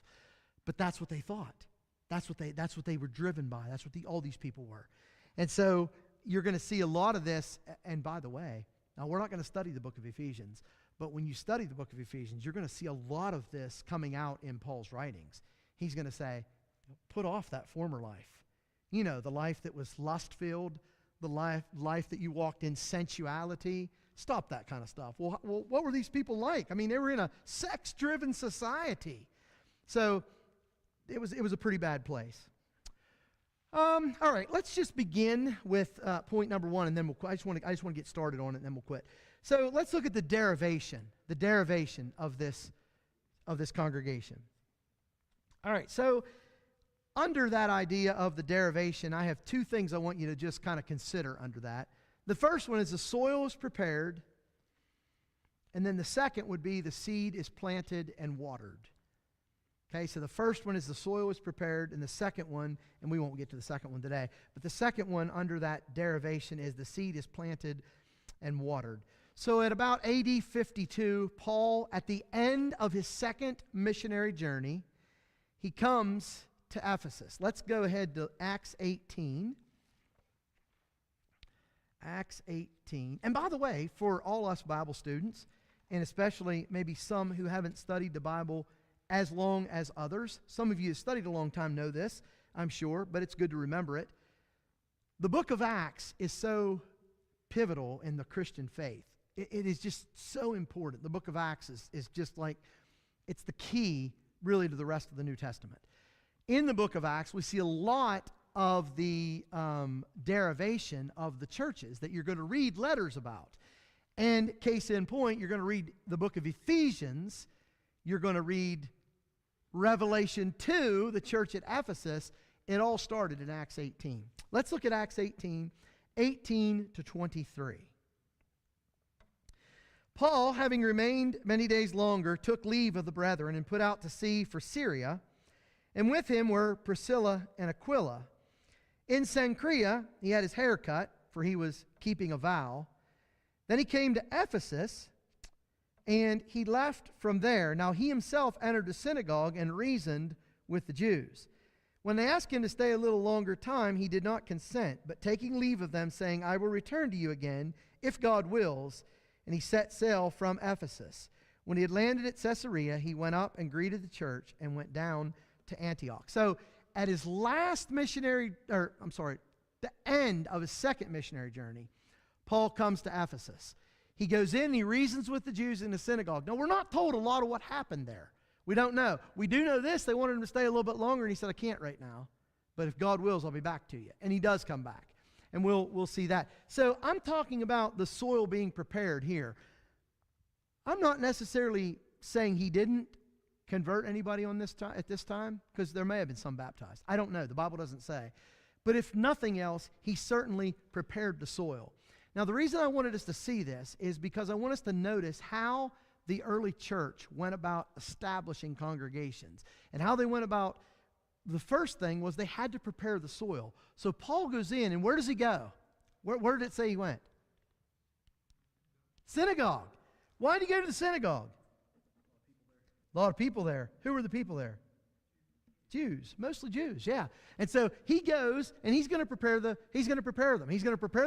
Speaker 1: But that's what they thought. That's what they were driven by. That's what all these people were. And so you're going to see a lot of this. And by the way, now we're not going to study the book of Ephesians, but when you study the book of Ephesians, you're going to see a lot of this coming out in Paul's writings. He's going to say, put off that former life. You know, the life that was lust-filled, the life that you walked in sensuality. Stop that kind of stuff. Well, what were these people like? I mean, they were in a sex-driven society. So it was a pretty bad place. All right, let's just begin with point number one, and then I just want to get started on it, and then we'll quit. So let's look at the derivation of this congregation. All right, so under that idea of the derivation, I have two things I want you to just kind of consider under that. The first one is the soil is prepared, and then the second would be the seed is planted and watered. Okay, so the first one is the soil is prepared, and the second one, and we won't get to the second one today, but the second one under that derivation is the seed is planted and watered. So at about AD 52, Paul, at the end of his second missionary journey, he comes to Ephesus. Let's go ahead to Acts 18. Acts 18. And by the way, for all us Bible students, and especially maybe some who haven't studied the Bible as long as others, some of you have studied a long time know this, I'm sure, but it's good to remember it. The book of Acts is so pivotal in the Christian faith. It is just so important. The book of Acts is just like, it's the key really to the rest of the New Testament. In the book of Acts, we see a lot of the derivation of the churches that you're going to read letters about. And case in point, you're going to read the book of Ephesians, you're going to read Revelation 2, the church at Ephesus. It all started in Acts 18. Let's look at Acts 18, 18 to 23. Paul, having remained many days longer, took leave of the brethren and put out to sea for Syria, and with him were Priscilla and Aquila. In Cenchrea, he had his hair cut, for he was keeping a vow. Then he came to Ephesus, and he left from there. Now he himself entered the synagogue and reasoned with the Jews. When they asked him to stay a little longer time, he did not consent, but taking leave of them, saying, I will return to you again, if God wills. And he set sail from Ephesus. When he had landed at Caesarea, he went up and greeted the church and went down to Antioch. So at his last the end of his second missionary journey, Paul comes to Ephesus. He goes in, he reasons with the Jews in the synagogue. Now, we're not told a lot of what happened there. We don't know. We do know this. They wanted him to stay a little bit longer, and he said, I can't right now. But if God wills, I'll be back to you. And he does come back. And we'll see that. So I'm talking about the soil being prepared here. I'm not necessarily saying he didn't convert anybody on this at this time, because there may have been some baptized. I don't know. The Bible doesn't say. But if nothing else, he certainly prepared the soil. Now, the reason I wanted us to see this is because I want us to notice how the early church went about establishing congregations and how they went about. The first thing was they had to prepare the soil. So Paul goes in, and where does he go? Where did it say he went? Synagogue. Why did he go to the synagogue? A lot of people there. Who were the people there? Jews, mostly Jews, yeah. And so he goes, and he's going to prepare them. He's going to prepare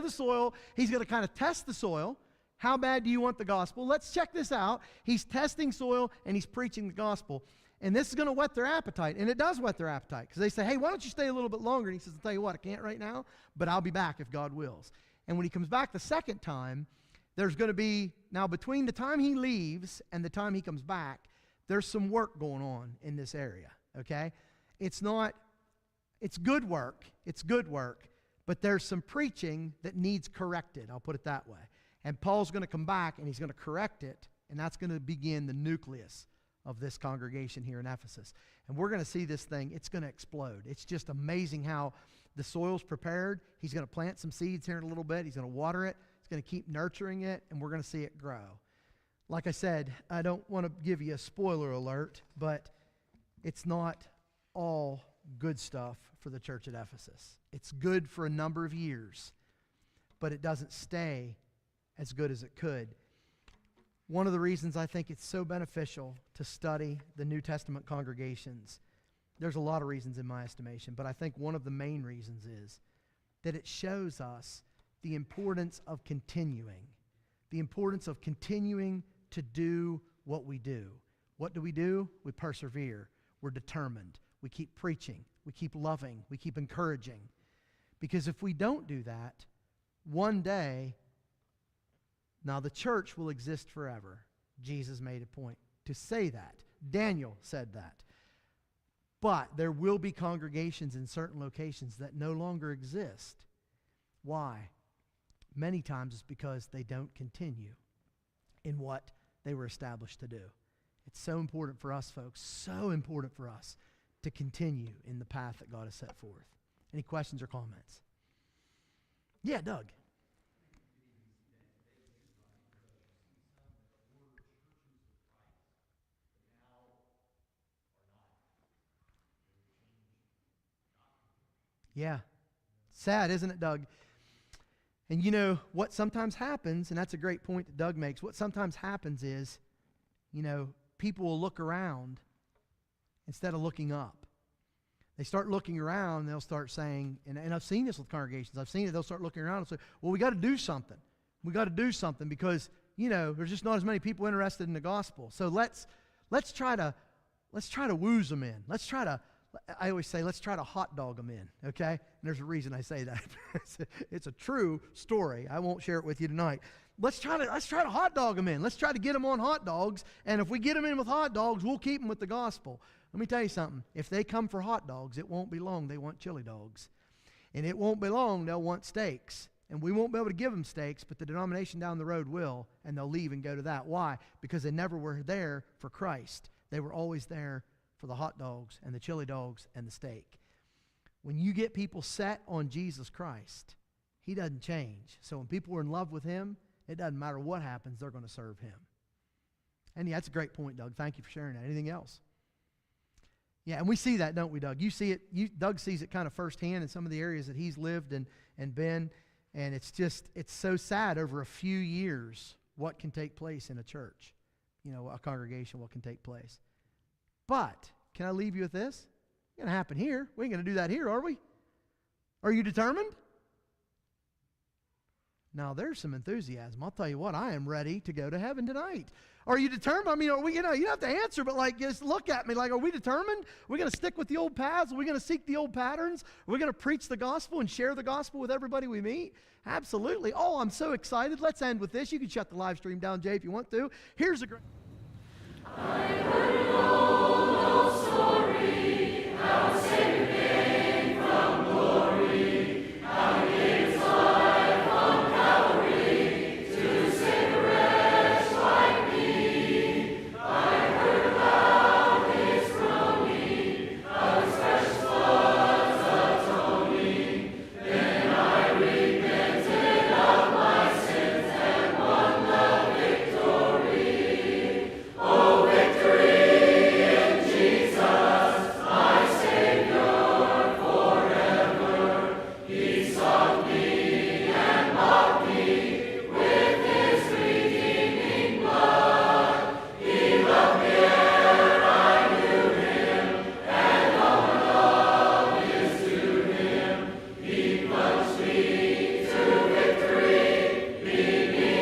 Speaker 1: the soil. He's going to kind of test the soil. How bad do you want the gospel? Let's check this out. He's testing soil, and he's preaching the gospel. And this is going to whet their appetite. And it does whet their appetite. Because they say, hey, why don't you stay a little bit longer? And he says, I'll tell you what, I can't right now, but I'll be back if God wills. And when he comes back the second time, there's going to be, now between the time he leaves and the time he comes back, there's some work going on in this area, okay? It's good work, but there's some preaching that needs corrected, I'll put it that way. And Paul's going to come back and he's going to correct it, and that's going to begin the nucleus of this congregation here in Ephesus. And we're going to see this thing, it's going to explode. It's just amazing how the soil's prepared. He's going to plant some seeds here in a little bit. He's going to water it. He's going to keep nurturing it, and we're going to see it grow. Like I said, I don't want to give you a spoiler alert, but it's not all good stuff for the church at Ephesus. It's good for a number of years, but it doesn't stay as good as it could. One of the reasons I think it's so beneficial to study the New Testament congregations, there's a lot of reasons in my estimation, but I think one of the main reasons is that it shows us the importance of continuing to do what we do. What do? We persevere. We're determined. We keep preaching. We keep loving. We keep encouraging. Because if we don't do that, one day, now the church will exist forever. Jesus made a point to say that. Daniel said that. But there will be congregations in certain locations that no longer exist. Why? Many times it's because they don't continue in what they were established to do. It's so important for us, folks, so important for us to continue in the path that God has set forth. Any questions or comments? Yeah, Doug. Yeah. Sad, isn't it, Doug? And you know, what sometimes happens, and that's a great point that Doug makes, what sometimes happens is, you know, people will look around instead of looking up. They start looking around, and they'll start saying, and I've seen this with congregations, I've seen it, they'll start looking around and say, well, we got to do something. We got to do something because, you know, there's just not as many people interested in the gospel. So let's try to wooze them in. I always say, let's try to hot dog them in, okay? And there's a reason I say that. It's a true story. I won't share it with you tonight. Let's try to hot dog them in. Let's try to get them on hot dogs, and if we get them in with hot dogs, we'll keep them with the gospel. Let me tell you something. If they come for hot dogs, it won't be long they want chili dogs. And it won't be long they'll want steaks. And we won't be able to give them steaks, but the denomination down the road will, and they'll leave and go to that. Why? Because they never were there for Christ. They were always there for the hot dogs and the chili dogs and the steak. When you get people set on Jesus Christ, He doesn't change. So when people are in love with Him, it doesn't matter what happens, they're going to serve Him. And yeah, that's a great point, Doug. Thank you for sharing that. Anything else? Yeah, and we see that, don't we, Doug? You see it. Doug sees it kind of firsthand in some of the areas that he's lived and been. And it's so sad over a few years what can take place in a church, you know, a congregation, what can take place. But can I leave you with this? It's going to happen here. We ain't going to do that here, are we? Are you determined? Now, there's some enthusiasm. I'll tell you what, I am ready to go to heaven tonight. Are you determined? I mean, are we, you know, you don't have to answer, but like, just look at me like, are we determined? Are we going to stick with the old paths? Are we going to seek the old patterns? Are we going to preach the gospel and share the gospel with everybody we meet? Absolutely. Oh, I'm so excited. Let's end with this. You can shut the live stream down, Jay, if you want to. Here's a great...